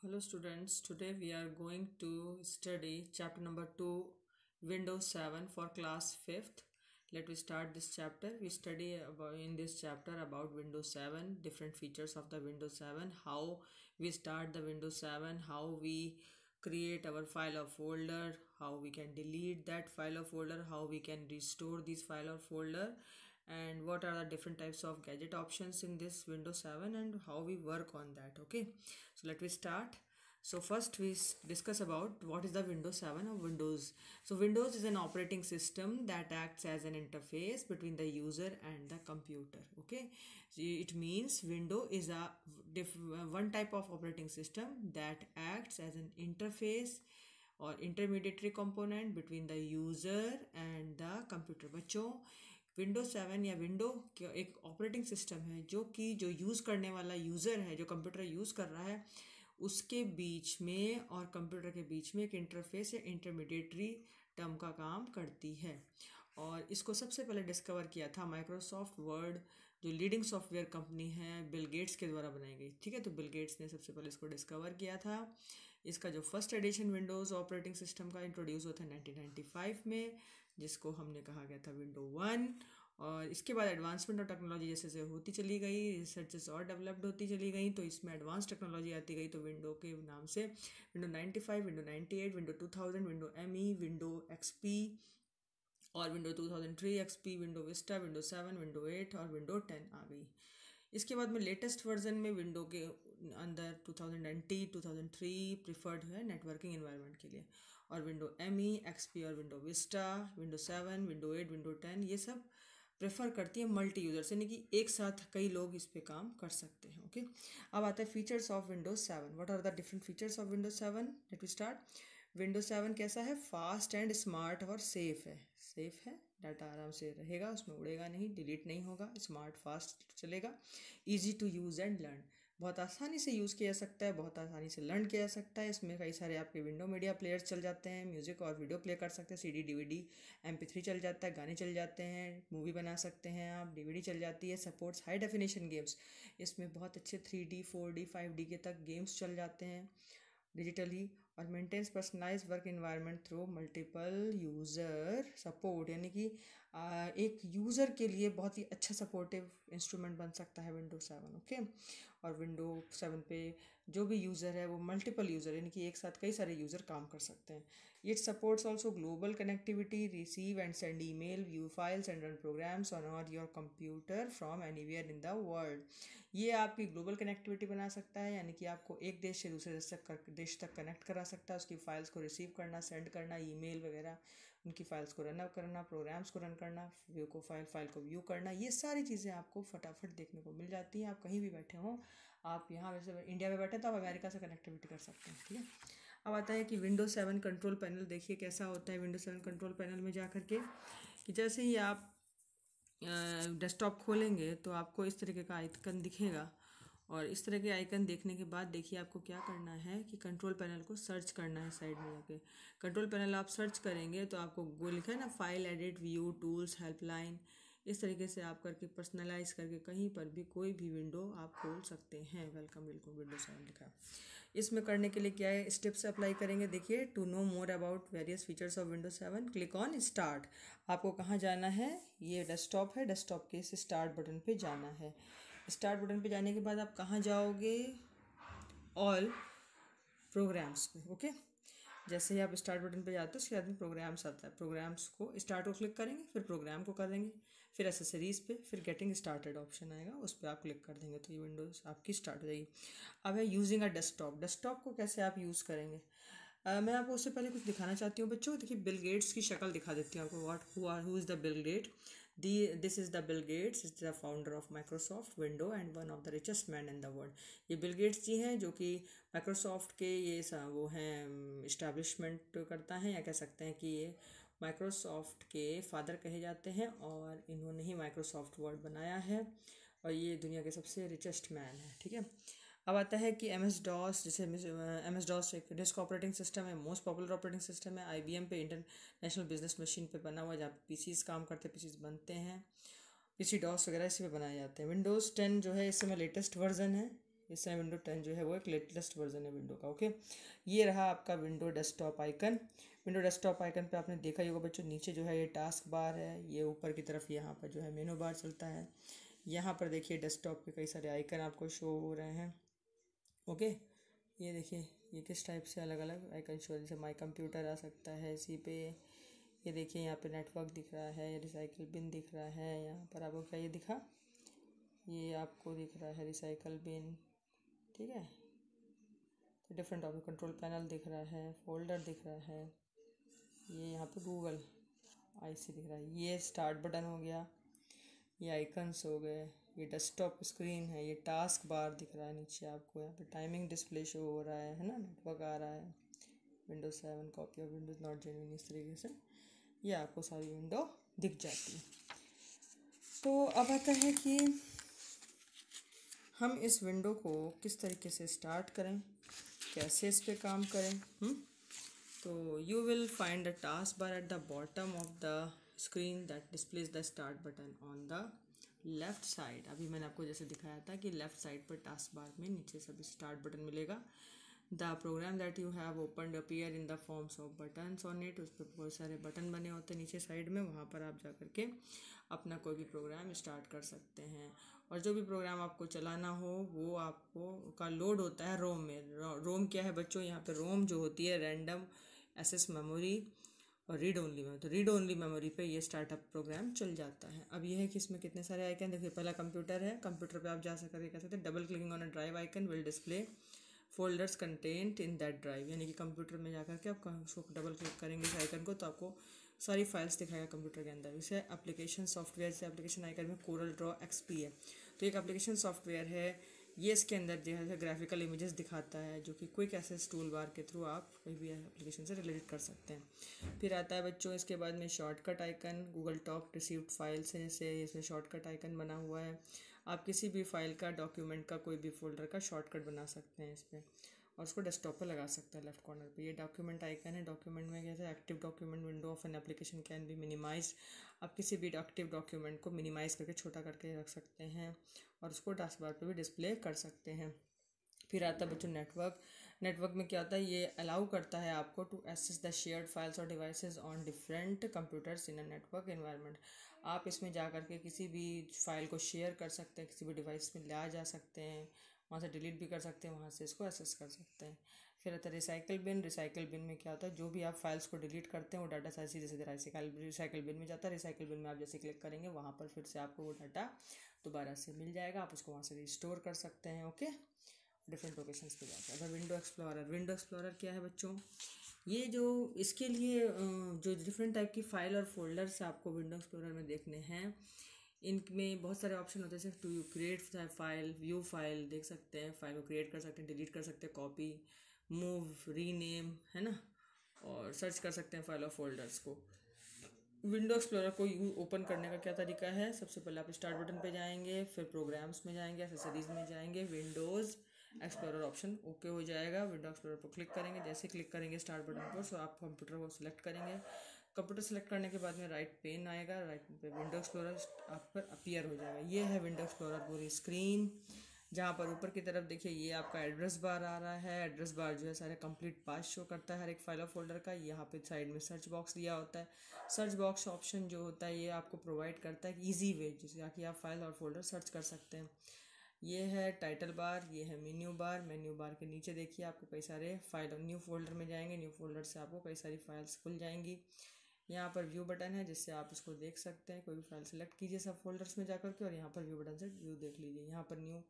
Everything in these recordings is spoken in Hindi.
Hello students, today we are going to study chapter number 2, Windows 7 for class 5th. Let me start this chapter. We study in this chapter about Windows 7, different features of the Windows 7, how we start the Windows 7, how we create our file or folder, how we can delete that file or folder, how we can restore this file or folder, and what are the different types of gadget options in this Windows 7 and how we work on that. Okay, so let me start. So first we discuss about what is the Windows 7 or Windows. So Windows is an operating system that acts as an interface between the user and the computer. Okay, so it means Windows is a one type of operating system that acts as an interface और intermediary component between the user and the computer. बच्चों विंडोज 7 या विंडो एक ऑपरेटिंग सिस्टम है जो यूज़ करने वाला यूज़र है, जो कंप्यूटर यूज़ कर रहा है, उसके बीच में और कंप्यूटर के बीच में एक इंटरफेस या इंटरमीडिएटरी टर्म का काम करती है। और इसको सबसे पहले डिस्कवर किया था माइक्रोसॉफ्ट वर्ड, जो लीडिंग सॉफ्टवेयर कंपनी है, बिल गेट्स के द्वारा बनाई गई। ठीक है, तो बिल गेट्स ने सबसे पहले इसको डिस्कवर किया था। इसका जो first edition Windows operating system का इंट्रोड्यूस हुआ था 1995 में, जिसको हमने कहा गया था विंडो 1। और इसके बाद एडवांसमेंट और टेक्नोलॉजी जैसे जैसे होती चली गई, रिसर्चेस और डेवलप्ड होती चली गई, तो इसमें एडवांस टेक्नोलॉजी आती गई। तो विंडो के नाम से window 95, window 98, window 2000, window ME, window XP और window 2003 XP, window Vista, window 7, window 8 और विंडो 10 आ गई। इसके बाद में लेटेस्ट वर्जन में विंडो के अंदर 2020, 2003 प्रिफर्ड है नेटवर्किंग एनवायरनमेंट के लिए, और विंडो ME, XP और window Vista, window 7, window 8, window 10 ये सब प्रेफर करती है मल्टी यूज़र, यानी कि एक साथ कई लोग इस पे काम कर सकते हैं। ओके, अब आता है features of Windows 7। What are the different features of Windows 7? Let we start. Windows 7 कैसा है? फास्ट एंड स्मार्ट और सेफ है। सेफ है, डाटा आराम से रहेगा, उसमें उड़ेगा नहीं, डिलीट नहीं होगा, स्मार्ट फास्ट चलेगा, easy to use and learn, बहुत आसानी से यूज़ किया जा सकता है, बहुत आसानी से लर्न किया जा सकता है। इसमें कई सारे आपके विंडो मीडिया प्लेयर्स चल जाते हैं, म्यूज़िक और वीडियो प्ले कर सकते हैं, CD DVD MP3 चल जाता है, गाने चल जाते हैं, मूवी बना सकते हैं आप, DVD चल जाती है, सपोर्ट्स हाई डेफिनेशन गेम्स, इसमें बहुत अच्छे 3D 4D 5D के तक गेम्स चल जाते हैं डिजिटली, और maintains personalise work environment through multiple user support, यानी कि एक यूज़र के लिए बहुत ही अच्छा सपोर्टिव इंस्ट्रूमेंट बन सकता है विंडो 7। ओके, और विंडो 7 पे जो भी यूज़र है वो मल्टीपल यूज़र, यानी कि एक साथ कई सारे यूज़र काम कर सकते हैं। It supports also global connectivity, receive and send email, view files and run programs on your computer from anywhere in the world. ये आपकी ग्लोबल कनेक्टिविटी बना सकता है, यानी कि आपको एक देश से दूसरे देश तक कनेक्ट करा सकता है, उसकी फाइल्स को रिसीव करना, सेंड करना, ईमेल वगैरह, उनकी फाइल्स को रन अप करना, प्रोग्राम्स को रन करना, व्यू को फाइल को व्यू करना, ये सारी चीज़ें आपको फटाफट देखने को मिल जाती हैं। आप कहीं भी बैठे हों, आप यहाँ वैसे इंडिया में बैठे तो आप अमेरिका से कनेक्टिविटी कर सकते हैं। ठीक है, अब आता है कि विंडोज 7 कंट्रोल पैनल देखिए कैसा होता है। विंडोज 7 कंट्रोल पैनल में जा करके कि जैसे ही आप डेस्कटॉप खोलेंगे तो आपको इस तरीके का आइकन दिखेगा, और इस तरह के आइकन देखने के बाद देखिए आपको क्या करना है कि कंट्रोल पैनल को सर्च करना है। साइड में जाके कंट्रोल पैनल आप सर्च करेंगे तो आपको वो लिखा है ना, file, edit, view, tools, helpline, इस तरीके से आप करके पर्सनलाइज करके कहीं पर भी कोई भी विंडो आप खोल सकते हैं। वेलकम, बिल्कुल विंडो 7 लिखा है। इसमें करने के लिए क्या है, स्टेप्स अप्लाई करेंगे। देखिए, to know more about various features of window 7 click on start. आपको कहाँ जाना है? ये डेस्कटॉप है, डेस्कटॉप के इस स्टार्ट बटन पे जाना है। स्टार्ट बटन पे जाने के बाद आप कहाँ जाओगे? ऑल प्रोग्राम्स पे। ओके, जैसे ही आप स्टार्ट बटन पे जाते हो उसके बाद में प्रोग्राम्स आता है, प्रोग्राम्स को स्टार्ट को क्लिक करेंगे, फिर प्रोग्राम को कर देंगे, फिर एसेसरीज़ पे, फिर गेटिंग स्टार्टेड ऑप्शन आएगा, उस पर आप क्लिक कर देंगे तो ये विंडोज़ आपकी स्टार्ट हो जाएगी। अब है यूजिंग अ डेस्कटॉप। डेस्कटॉप को कैसे आप यूज़ करेंगे? मैं आपको उससे पहले कुछ दिखाना चाहती हूँ बच्चों। देखिए, बिल गेट्स की शक्ल दिखा देती हूँ आपको। Who is the Bill Gate? This is the Bill Gates, is the founder of Microsoft window and one of the richest man in the world. ये बिल गेट्स जी हैं, जो कि माइक्रोसॉफ्ट के ये वो हैं, इस्टेब्लिशमेंट करता है, या कह सकते हैं कि ये माइक्रोसॉफ्ट के फादर कहे जाते हैं, और इन्होंने ही माइक्रोसॉफ्ट वर्ड बनाया है, और ये दुनिया के सबसे रिचेस्ट मैन है। ठीक है, अब आता है कि MS-DOS, जैसे MS-DOS एक डिस्क ऑपरेटिंग सिस्टम है, मोस्ट पॉपुलर ऑपरेटिंग सिस्टम है, IBM पे इंटरनेशनल बिजनेस मशीन पे बना हुआ है, जहाँ पे PCs काम करते हैं, PCs बनते हैं, PC DOS वगैरह इसी पे बनाए जाते हैं। विंडोज़ 10 जो है इस समय लेटेस्ट वर्जन है, इस समय विंडो 10 जो है वो एक लेटेस्ट वर्जन है विंडो का। ओके, ये रहा आपका window desktop icon. Window desktop icon पे आपने देखा ही होगा बच्चों, नीचे जो है ये टास्क बार है, ये ऊपर की तरफ यहाँ पर जो है मेनू बार चलता है। यहाँ पर देखिए डेस्कटॉप पे कई सारे आइकन आपको शो हो रहे हैं। ओके, ये देखिए ये किस टाइप से अलग अलग आइकन शो, जैसे माई कंप्यूटर आ सकता है इसी पे। ये देखिए यहाँ पे नेटवर्क दिख रहा है, रिसाइकिल बिन दिख रहा है। यहाँ पर आपको क्या ये दिखा, ये आपको दिख रहा है रिसाइकल बिन, ठीक है। तो डिफरेंट ऑफ कंट्रोल पैनल दिख रहा है, फोल्डर दिख रहा है, ये यहाँ पे गूगल आईसी दिख रहा है, ये स्टार्ट बटन हो गया, ये आइकन्स हो गए, ये डेस्कटॉप स्क्रीन है, ये टास्क बार दिख रहा है नीचे आपको, यहाँ पे टाइमिंग डिस्प्ले शो हो रहा है ना, नेटवर्क आ रहा है, Windows 7 copy of Windows not genuine, इस तरीके से ये आपको सारी विंडो दिख जाती है। तो अब आता है कि हम इस विंडो को किस तरीके से स्टार्ट करें, कैसे इस पे काम करें। तो you will find the task bar at the bottom of the screen that displays the start button on the left side. अभी मैंने आपको जैसे दिखाया था कि लेफ्ट साइड पर टास्क बार में नीचे सब स्टार्ट बटन मिलेगा। The program that you have opened appear in the forms of buttons on it, उस पर बहुत सारे बटन बने होते हैं नीचे साइड में, वहाँ पर आप जा करके अपना कोई भी प्रोग्राम स्टार्ट कर सकते हैं। और जो भी प्रोग्राम आपको चलाना हो वो आपको का लोड होता है रोम में। रोम क्या है बच्चों, यहाँ पे रोम जो होती है रैंडम एक्सेस मेमोरी और रीड ओनली मेमोरी। तो रीड ओनली मेमोरी पे ये स्टार्टअप प्रोग्राम चल जाता है। अब ये है कि इसमें कितने सारे आइकन देखिए, पहला कंप्यूटर है, कंप्यूटर पे आप जा सकते कह सकते हैं double clicking on a drive icon will display folders content in that drive, यानी कि कंप्यूटर में जाकर के आप उसको डबल क्लिक करेंगे इस आइकन को तो आपको सारी फाइल्स दिखाएगा कंप्यूटर के अंदर। इसे एप्लीकेशन सॉफ्टवेयर से एप्लीकेशन आइकन में कोरल ड्रॉ एक्सपी है, तो एक एप्लीकेशन सॉफ्टवेयर है ये, इसके अंदर जो है ग्राफिकल इमेजेस दिखाता है जो कि क्विक एक्सेस टूल बार के थ्रू आप कोई भी एप्लीकेशन से रिलेट कर सकते हैं। फिर आता है बच्चों इसके बाद में shortcut icon, Google top received file से इसमें शॉर्टकट आइकन बना हुआ है। आप किसी भी फाइल का, डॉक्यूमेंट का, कोई भी फोल्डर का शॉर्टकट बना सकते हैं इस पर और उसको डेस्कटॉप पर लगा सकते हैं लेफ्ट कॉर्नर पे। ये डॉक्यूमेंट आइकन है, डॉक्यूमेंट में कहते हैं active document window of an application can be minimise. आप किसी भी एक्टिव डॉक्यूमेंट को मिनिमाइज करके छोटा करके रख सकते हैं और उसको टास्क बार पे भी डिस्प्ले कर सकते हैं। फिर आता है बच्चों नेटवर्क। नेटवर्क में क्या होता है, ये अलाउ करता है आपको to access the shared files और devices on different computers in a network environment. आप इसमें जा करके किसी भी फाइल को शेयर कर सकते हैं, किसी भी डिवाइस में ला जा सकते हैं, वहाँ से डिलीट भी कर सकते हैं, वहाँ से इसको एक्सेस कर सकते हैं। फिर आता है रिसाइकिल बिन। रिसाइकिल बिन में क्या होता है, जो भी आप फाइल्स को डिलीट करते हैं वो डाटा सीधे सीधे रिसाइकिल बिन में जाता है। रिसाइकिल बिन में आप जैसे क्लिक करेंगे वहाँ पर फिर से आपको वो डाटा दोबारा से मिल जाएगा, आप उसको वहाँ से रिस्टोर कर सकते हैं। ओके, डिफरेंट लोकेशंस पे जाकर। अब विंडो एक्सप्लोरर। विंडो एक्सप्लोरर क्या है बच्चों, ये जो इसके लिए जो डिफरेंट टाइप की फाइल और फोल्डर्स आपको विंडो एक्सप्लोरर में देखने हैं, इनमें बहुत सारे ऑप्शन होते हैं, जैसे to create file, view file देख सकते हैं, फाइल को क्रिएट कर सकते हैं, डिलीट कर सकते हैं, कॉपी, मूव, रीनेम, है ना, और सर्च कर सकते हैं फाइल और फोल्डर्स को। विंडो एक्सप्लोरर को ओपन करने का क्या तरीका है, सबसे पहले आप स्टार्ट बटन पे जाएंगे, फिर प्रोग्राम्स में जाएंगे, एक्सेसरीज में जाएंगे, विंडोज़ एक्सप्लोरर ऑप्शन ओके हो जाएगा। विंडो एक्सप्लोरर पर क्लिक करेंगे, जैसे क्लिक करेंगे स्टार्ट बटन पर सो आप कंप्यूटर को सिलेक्ट करेंगे। कंप्यूटर सेलेक्ट करने के बाद में राइट पेन आएगा, राइट पे विंडो एक्सप्लोरर आप पर अपीयर हो जाएगा। ये है विंडो एक्सप्लोरर पूरी स्क्रीन, जहाँ पर ऊपर की तरफ देखिए ये आपका एड्रेस बार आ रहा है। एड्रेस बार जो है सारे कंप्लीट पाथ शो करता है हर एक फाइल और फोल्डर का। यहाँ पे साइड में सर्च बॉक्स दिया होता है, सर्च बॉक्स ऑप्शन जो होता है ये आपको प्रोवाइड करता है ईजी वे जिससे कि आप फाइल और फोल्डर सर्च कर सकते हैं। ये है टाइटल बार, ये है मेन्यू बार। मेन्यू बार के नीचे देखिए आपको कई सारे फाइल, न्यू फोल्डर में जाएंगे, न्यू फोल्डर से आपको कई सारी फाइल्स खुल जाएंगी। यहाँ पर व्यू बटन है जिससे आप इसको देख सकते हैं, कोई भी फाइल सेलेक्ट कीजिए सब फोल्डर्स में जाकर के और यहाँ पर व्यू बटन से व्यू देख लीजिए। यहाँ पर न्यू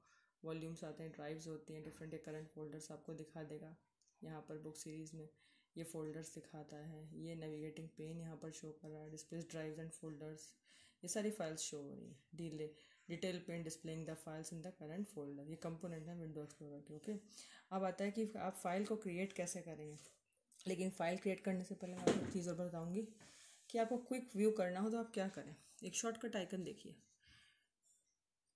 वॉल्यूम्स आते हैं, ड्राइव्स होती हैं, डिफरेंट करंट फोल्डर्स आपको दिखा देगा। यहाँ पर बुक सीरीज़ में ये फोल्डर्स दिखाता है। ये नेविगेटिंग पेन यहाँ पर शो कर रहा है, डिस्प्लेस ड्राइव्स एंड फोल्डर्स, ये सारी फाइल्स शो हो रही है। Detail pane displaying the files in the current folder, ये कंपोनेंट है विंडो एक्सप्लोरर के। ओके, अब आता है कि आप फाइल को क्रिएट कैसे करेंगे। लेकिन फाइल क्रिएट करने से पहले मैं आपको एक चीज़ और बताऊँगी कि आपको क्विक व्यू करना हो तो आप क्या करें। एक शॉर्टकट आइकन देखिए,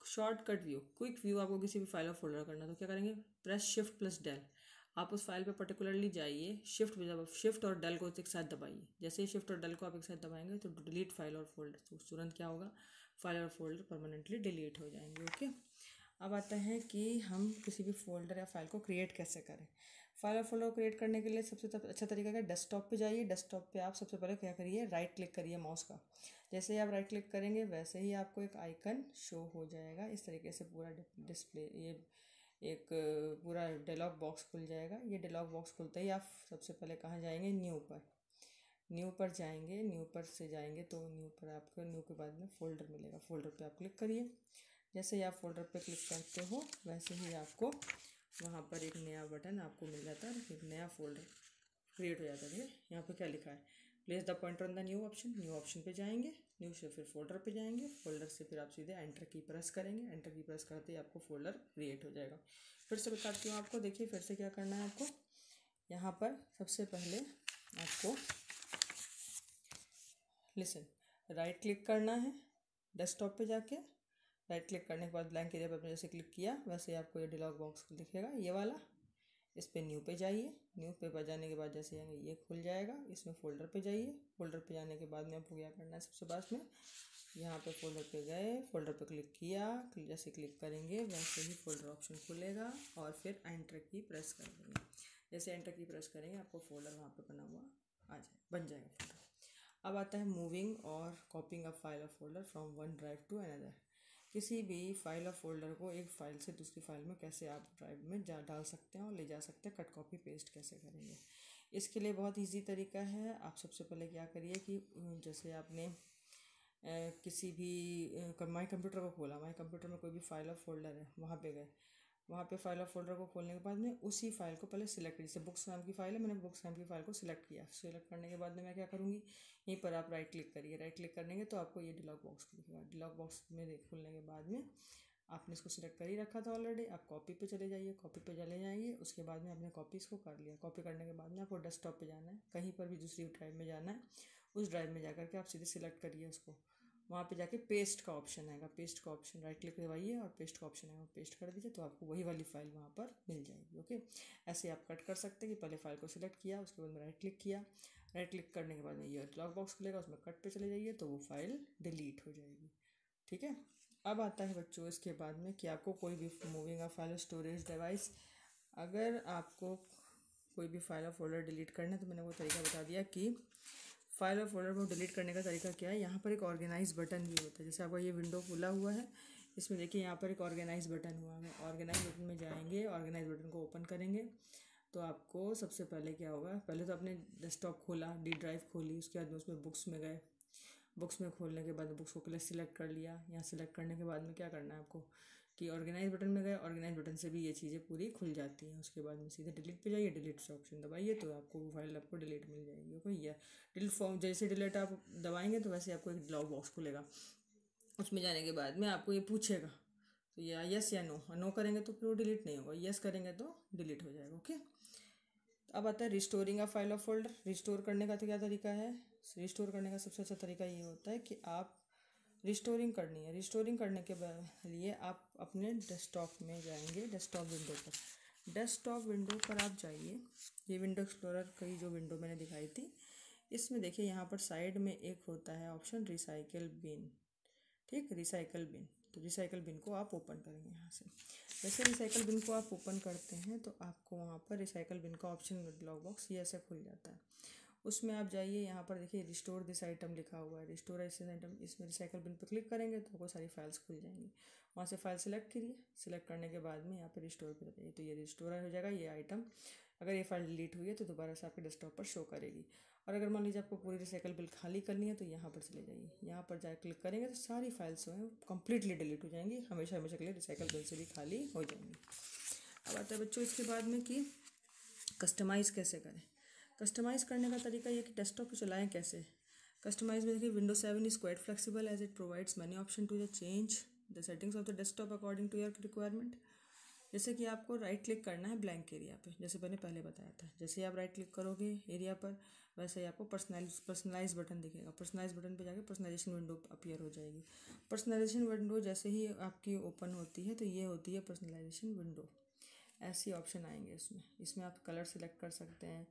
शॉर्टकट व्यू, क्विक व्यू आपको किसी भी फाइल और फोल्डर करना तो क्या करेंगे, प्रेस शिफ्ट प्लस डेल। आप उस फाइल पे पर्टिकुलरली जाइए, शिफ्ट और डेल को एक साथ दबाइए। जैसे ही शिफ्ट और डेल को आप एक साथ दबाएंगे तो डिलीट फाइल और फोल्डर, तो तुरंत क्या होगा, फाइल और फोल्डर परमानेंटली डिलीट हो जाएंगे। ओके, अब आता है कि हम किसी भी फोल्डर या फाइल को क्रिएट कैसे करें। फाइल और फोल्डर को क्रिएट करने के लिए सबसे अच्छा तरीका है डेस्कटॉप पे जाइए। डेस्कटॉप पे आप सबसे पहले क्या करिए, राइट क्लिक करिए माउस का। जैसे ही आप राइट क्लिक करेंगे वैसे ही आपको एक आइकन शो हो जाएगा। इस तरीके से पूरा डिस्प्ले, ये एक पूरा डायलॉग बॉक्स खुल जाएगा। ये डायलॉग बॉक्स खुलते ही आप सबसे पहले कहाँ जाएंगे, न्यू पर। न्यू पर जाएंगे, न्यू पर से जाएंगे तो न्यू पर आपको, न्यू के बाद में फोल्डर मिलेगा। फोल्डर पे आप क्लिक करिए। जैसे ही आप फोल्डर पे क्लिक करते हो वैसे ही आपको वहाँ पर एक नया बटन आपको मिल जाता है, एक नया फोल्डर क्रिएट हो जाता है। यहाँ पे क्या लिखा है, place the pointer on the new option. New option पे जाएंगे, न्यू से फिर फोल्डर पे जाएंगे, फोल्डर से फिर आप सीधे एंटर की प्रेस करेंगे। एंटर की प्रेस करते ही आपको फोल्डर क्रिएट हो जाएगा। फिर से बताती हूँ आपको, देखिए फिर से क्या करना है आपको। यहाँ पर सबसे पहले आपको राइट क्लिक करना है डेस्कटॉप पे जाके। राइट क्लिक करने के बाद ब्लैंक एरिया पर आपने जैसे क्लिक किया वैसे आपको ये डायलॉग बॉक्स दिखेगा, ये वाला। इस पे न्यू पे जाइए। न्यू पे पर जाने के बाद जैसे ये खुल जाएगा। इसमें फोल्डर पे जाइए। फोल्डर पे जाने के बाद में आपको क्या करना है, सबसे पास में यहाँ पे फोल्डर पे गए, फोल्डर पे क्लिक किया। जैसे क्लिक करेंगे वैसे ही फोल्डर ऑप्शन खुलेगा और फिर एंटर की प्रेस कर देंगे। जैसे एंटर की प्रेस करेंगे आपको फोल्डर वहाँ पे बना हुआ बन जाएगा फोल्डर। अब आता है मूविंग और कॉपिंग अ फाइल और folder from one drive to another. किसी भी फाइल और फोल्डर को एक फाइल से दूसरी फाइल में कैसे आप ड्राइव में डाल सकते हैं और ले जा सकते हैं, कट कॉपी पेस्ट कैसे करेंगे। इसके लिए बहुत इजी तरीका है। आप सबसे पहले क्या करिए कि जैसे आपने किसी भी माई कंप्यूटर को खोला, माई कंप्यूटर में कोई भी फाइल और फोल्डर है, वहाँ पे गए। वहाँ पे फाइल और फोल्डर को खोलने के बाद में उसी फाइल को पहले सिलेक्ट करिए। जैसे बुक्स नाम की फाइल है, मैंने बुक्स नाम की फाइल को सिलेक्ट किया। सिलेक्ट करने के बाद में मैं क्या करूँगी, यहीं पर आप राइट क्लिक करिए। राइट क्लिक करेंगे तो आपको ये डायलॉग बॉक्स दिखेगा। डायलॉग बॉक्स में खुलने के बाद में आपने इसको सिलेक्ट कर ही रखा था ऑलरेडी। आप कॉपी पे चले जाइए, कॉपी पे चले जाइए। उसके बाद में आपने कॉपी इसको कर लिया। कॉपी करने के बाद में आपको डेस्कटॉप पे जाना है, कहीं पर भी दूसरी ड्राइव में जाना है। उस ड्राइव में जाकर के आप सीधे सिलेक्ट करिए उसको। वहाँ पे जाके पेस्ट का ऑप्शन आएगा, पेस्ट का ऑप्शन राइट क्लिक करवाइए और पेस्ट का ऑप्शन आएगा, पेस्ट कर दीजिए तो आपको वही वाली फाइल वहाँ पर मिल जाएगी। ओके, ऐसे आप कट कर सकते हैं कि पहले फाइल को सिलेक्ट किया, उसके बाद में राइट क्लिक किया। राइट क्लिक करने के बाद में ये डायलॉग बॉक्स खुलेगा, उसमें कट पे चले जाइए तो वो फाइल डिलीट हो जाएगी। ठीक है। अब आता है बच्चों इसके बाद में कि आपको कोई भी moving a file storage device, अगर आपको कोई भी फाइल और फोल्डर डिलीट करना है तो मैंने वो तरीका बता दिया कि फाइल और फोल्डर को डिलीट करने का तरीका क्या है। यहाँ पर एक ऑर्गेनाइज बटन भी होता है। जैसे आपका ये विंडो खुला हुआ है, इसमें देखिए यहाँ पर एक ऑर्गेनाइज बटन हुआ है। ऑर्गेनाइज बटन में जाएंगे, ऑर्गेनाइज बटन को ओपन करेंगे तो आपको सबसे पहले क्या होगा, पहले तो आपने डेस्कटॉप खोला, डी ड्राइव खोली, उसके बाद में उसमें बुक्स में गए। बुक्स में खोलने के बाद बुक्स को पहले सिलेक्ट कर लिया। यहाँ सिलेक्ट करने के बाद में क्या करना है आपको कि ऑर्गेनाइज बटन में गए, ऑर्गेनाइज बटन से भी ये चीज़ें पूरी खुल जाती हैं। उसके बाद में सीधे डिलीट पे जाइए, डिलीट से ऑप्शन दबाइए तो आपको वो फाइल आपको डिलीट मिल जाएगी। ओके, या डिलीट फॉर्म जैसे डिलीट आप दबाएंगे तो वैसे आपको एक डायलॉग बॉक्स खुलेगा। उसमें जाने के बाद में आपको ये पूछेगा तो या यस या नो, नो करेंगे तो फिर वो डिलीट नहीं होगा, यस करेंगे तो डिलीट हो जाएगा। ओके, अब आता है रिस्टोरिंग अ फाइल और फोल्डर। रिस्टोर करने का तो क्या तरीका है, रिस्टोर करने का सबसे अच्छा तरीका ये होता है कि आप रिस्टोरिंग करनी है। रिस्टोरिंग करने के लिए आप अपने डेस्कटॉप में जाएंगे, डेस्कटॉप विंडो पर। डेस्कटॉप विंडो पर आप जाइए। ये विंडो एक्सप्लोरर की जो विंडो मैंने दिखाई थी, इसमें देखिए यहाँ पर साइड में एक होता है ऑप्शन रिसाइकिल बिन। ठीक, रिसाइकिल बिन। तो रिसाइकिल बिन को आप ओपन करेंगे यहाँ से। जैसे रिसाइकिल बिन को आप ओपन करते हैं तो आपको वहाँ पर रिसाइकिल बिन का ऑप्शन डायलॉग बॉक्स ये ऐसे खुल जाता है। उसमें आप जाइए, यहाँ पर देखिए रिस्टोर दिस आइटम लिखा हुआ है, रिस्टोर दिस आइटम। इसमें रिसाइकिल बिन पर क्लिक करेंगे तो आपको सारी फाइल्स खुल जाएंगी। वहाँ से फाइल सेलेक्ट करिए। सिलेक्ट करने के बाद में यहाँ पर रिस्टोर पर जाइए तो ये रिस्टोर हो जाएगा ये आइटम। अगर ये फाइल डिलीट हुई है तो दोबारा से आपके डेस्कटॉप पर शो करेगी। और अगर मान लीजिए आपको पूरी रिसाइकिल बिल खाली करनी है तो यहाँ पर चले जाइए। यहाँ पर जाकर क्लिक करेंगे तो सारी फाइल्स जो हैं कंप्लीटली डिलीट हो जाएंगी, हमेशा हमेशा के लिए रिसाइकिल बिल से भी खाली हो जाएंगी। अब आता है बच्चों इसके बाद में कि कस्टमाइज़ कैसे करें। कस्टमाइज़ करने का तरीका ये कि डेस्कटॉप पे चलाएं कैसे। कस्टमाइज में देखिए window 7 is quite flexible as it provides many option to the change the settings of the desktop according to your requirement. जैसे कि आपको राइट क्लिक करना है ब्लैंक एरिया पे, जैसे मैंने पहले बताया था। जैसे आप राइट क्लिक करोगे एरिया पर वैसे ही आपको पर्सनलाइज बटन दिखेगा। पर्सनलाइज बटन पे जाके पर्सनलाइजेशन विंडो अपीयर हो जाएगी। पर्सनलाइजेशन विंडो जैसे ही आपकी ओपन होती है तो ये होती है पर्सनलाइजेशन विंडो। ऐसी ऑप्शन आएंगे इसमें आप कलर सेलेक्ट कर सकते हैं।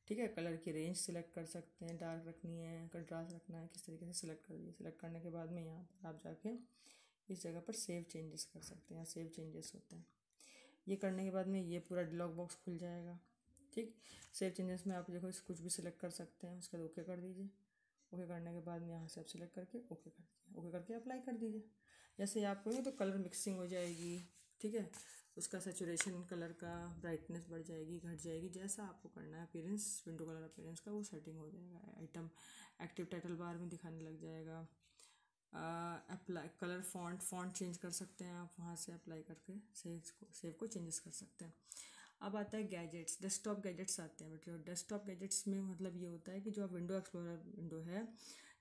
ठीक है, कलर की रेंज सेलेक्ट कर सकते हैं, डार्क रखनी है, कंट्रास्ट रखना है, किस तरीके से सिलेक्ट कर दिए। सिलेक्ट करने के बाद में यहाँ पर आप जाके इस जगह पर सेव चेंजेस कर सकते हैं, सेव चेंजेस होता है। ये करने के बाद में ये पूरा डिलॉग बॉक्स खुल जाएगा। ठीक, सेव चेंजेस में आप देखो इस कुछ भी सिलेक्ट कर सकते हैं, उसके बाद ओके कर दीजिए। ओके करने के बाद में यहाँ से आप सिलेक्ट करके ओके कर दीजिए, ओके करके अप्लाई कर दीजिए। जैसे ही आप करेंगे तो कलर मिक्सिंग हो जाएगी, ठीक है, उसका सेचुरेशन कलर का ब्राइटनेस बढ़ जाएगी, घट जाएगी, जैसा आपको करना है अपीयरेंस, विंडो कलर अपीयरेंस का वो सेटिंग हो जाएगा। आइटम एक्टिव टाइटल बार में दिखाने लग जाएगा। अप्लाई कलर फॉन्ट चेंज कर सकते हैं आप वहाँ से अप्लाई करके सेव को चेंजेस कर सकते हैं। अब आता है गैजेट्स, डेस्कटॉप गैजेट्स आते हैं बेटे। डेस्कटॉप गैजेट्स में मतलब ये होता है कि जो आप विंडो एक्सप्लोरर विंडो है,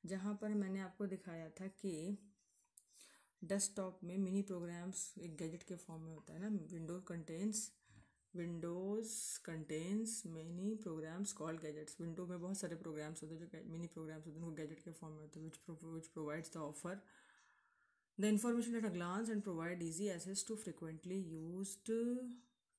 जहाँ पर मैंने आपको दिखाया था कि डेस्कटॉप में मिनी प्रोग्राम्स एक गैजेट के फॉर्म में होता है ना। Windows contains mini programs called gadgets. Window में बहुत सारे प्रोग्राम्स होते हैं जो मिनी प्रोग्राम्स होते हैं, उनको गैजेट के फॉर्म में होते हैं, which provides the offer the information at a glance and provide easy access to frequently used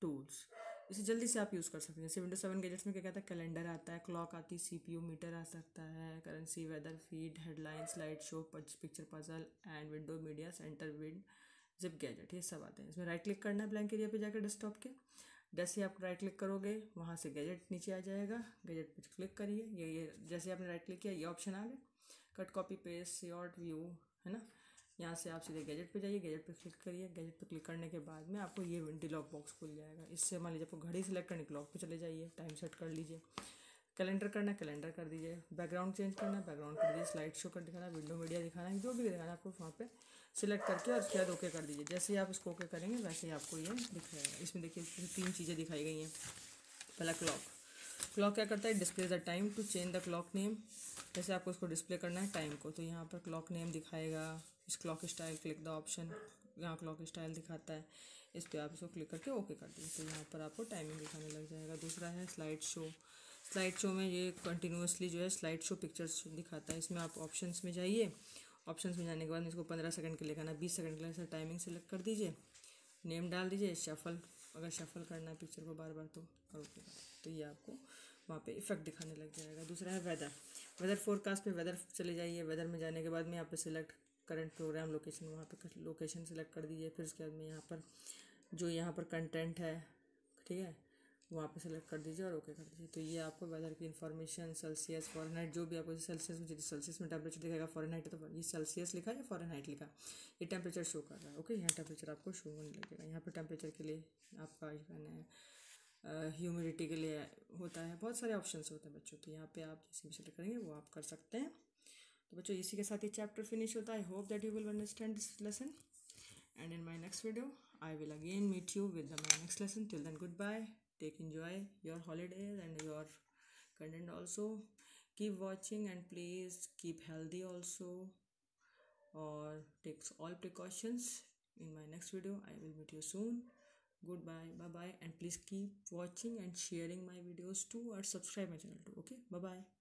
tools. इसे जल्दी से आप यूज़ कर सकते हैं। जैसे विंडोज 7 गैजेट्स में क्या कहता है, कैलेंडर आता है, क्लॉक आती है, CPU मीटर आ सकता है, currency, weather feed, headline, slide show, picture puzzle and window media centre, WinZip gadget, ये सब आते हैं। इसमें राइट क्लिक करना है ब्लैंक एरिया पे जाकर डेस्कटॉप के। जैसे आप राइट क्लिक करोगे वहाँ से गैजेट नीचे आ जाएगा, गैजेट पर क्लिक करिए। ये जैसे आपने राइट क्लिक किया ये ऑप्शन आ गया, cut copy paste short view, है ना। यहाँ से आप सीधे गैजेट पे जाइए, गैजेट पे क्लिक करिए। गैजेट पे क्लिक करने के बाद में आपको ये डिलॉग बॉक्स खुल जाएगा। इससे मान लीजिए आपको घड़ी सेलेक्ट करनी, क्लॉक पे चले जाइए, टाइम सेट कर लीजिए। कैलेंडर करना है कैलेंडर कर दीजिए, बैकग्राउंड चेंज करना है बैकग्राउंड कर दीजिए, स्लाइड शो कर दिखाना, विंडो मीडिया दिखाना है, जो भी दिखाना है आपको वहाँ पे सिलेक्ट करके और उसके बाद ओके कर दीजिए। जैसे ही आप इसको ओके करेंगे वैसे ही आपको ये दिख जाएगा। इसमें देखिए 3 चीज़ें दिखाई गई हैं। पहला क्लॉक क्या करता है, display the time to change the clock name. जैसे आपको इसको डिस्प्ले करना है टाइम को, तो यहाँ पर क्लॉक नेम दिखाएगा। इस clock style click the option, यहाँ क्लॉक स्टाइल दिखाता है, इस पर आप इसको क्लिक करके ओके कर दीजिए, तो यहाँ पर आपको टाइमिंग दिखाने लग जाएगा। दूसरा है स्लाइड शो में ये कंटिन्यूसली जो है स्लाइड शो पिक्चर्स दिखाता है। इसमें आप ऑप्शंस में जाइए, ऑप्शंस में जाने के बाद इसको 15 सेकंड के लिए करना, 20 सेकंड के लिए टाइमिंग सेलेक्ट कर दीजिए, नेम डाल दीजिए, शफल, अगर शफल करना है पिक्चर को बार बार तो ओके, तो ये आपको वहाँ पे इफेक्ट दिखाने लग जाएगा। दूसरा है वेदर फोरकास्ट पे वेदर चले जाइए। वेदर में जाने के बाद में यहाँ पे सिलेक्ट करंट प्रोग्राम लोकेशन, वहाँ पे लोकेशन सेलेक्ट कर दीजिए। फिर उसके बाद में यहाँ पर जो यहाँ पर कंटेंट है, ठीक है, वहाँ पे सेलेक्ट कर दीजिए और ओके कर दीजिए। तो ये आपको वेदर की इन्फॉर्मेशन, सेल्सियस, फॉरेनहाइट, जो भी आपको सेल्सियस में, सेल्सियस में टेम्परेचर दिखाएगा, फॉरेनहाइट है तो ये सेल्सियस लिखा या फॉरेनहाइट लिखा, ये टेम्परेचर शो कर रहा है। ओके, यहाँ टेम्परेचर आपको शो होने लगेगा। यहाँ पर टेम्परेचर के लिए आपका कहना है, ह्यूमिडिटी के लिए होता है, बहुत सारे ऑप्शंस होते हैं बच्चों। तो यहाँ पे आप जैसे भी सेलेक्ट करेंगे वो आप कर सकते हैं। तो बच्चों इसी के साथ ही चैप्टर फिनिश होता है। I hope that you will understand this lesson and in my next video I will again meet you with my next lesson. Till then, goodbye, enjoy your holidays and your content also. Keep watching and please keep healthy also, or take all precautions. In my next video I will meet you soon. Goodbye, bye bye, and please keep watching and sharing my videos too, or subscribe my channel too. Okay, bye bye.